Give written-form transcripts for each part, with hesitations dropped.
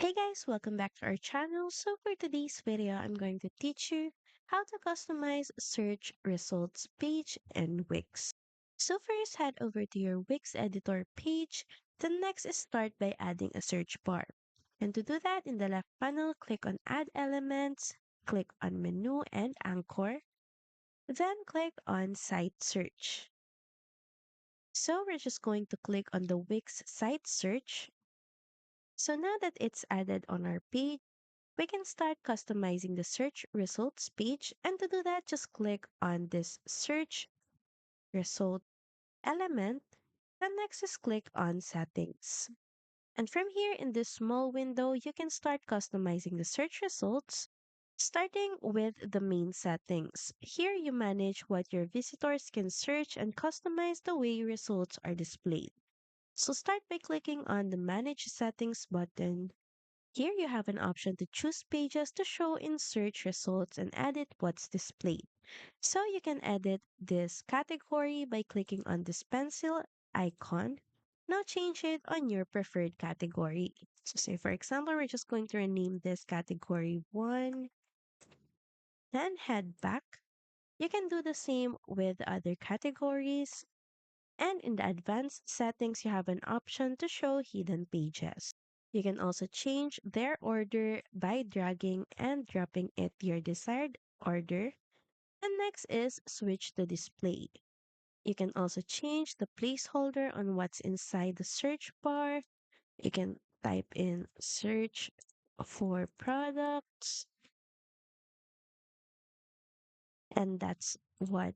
Hey guys, welcome back to our channel. So for today's video, I'm going to teach you how to customize search results page in Wix. So first head over to your Wix editor page. Then next is start by adding a search bar. And to do that, in the left panel, click on add elements, click on menu and anchor, then click on site search. So we're just going to click on the Wix site search. So now that it's added on our page, we can start customizing the search results page. And to do that, just click on this search result element. And next is click on settings. And from here in this small window, you can start customizing the search results, starting with the main settings. Here you manage what your visitors can search and customize the way results are displayed. So start by clicking on the Manage Settings button. Here you have an option to choose pages to show in search results and edit what's displayed. So you can edit this category by clicking on this pencil icon. Now change it on your preferred category. So say for example, we're just going to rename this category 1, then head back. You can do the same with other categories. And in the advanced settings, you have an option to show hidden pages. You can also change their order by dragging and dropping it to your desired order. And next is switch to display. You can also change the placeholder on what's inside the search bar. You can type in search for products, and that's what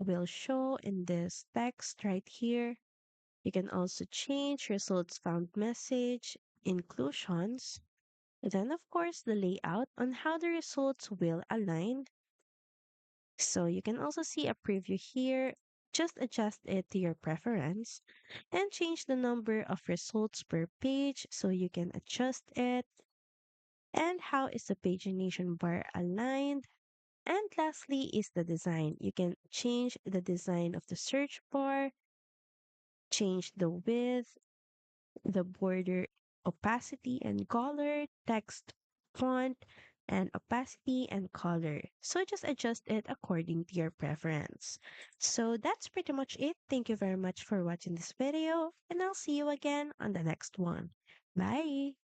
will show in this text right here. You can also change results found message, inclusions, then of course the layout on how the results will align. So you can also see a preview here. Just adjust it to your preference and change the number of results per page so you can adjust it. And how is the pagination bar aligned? And lastly is the design. You can change the design of the search bar, change the width, the border opacity and color, text font, and opacity and color. So just adjust it according to your preference. So that's pretty much it. Thank you very much for watching this video, and I'll see you again on the next one. Bye!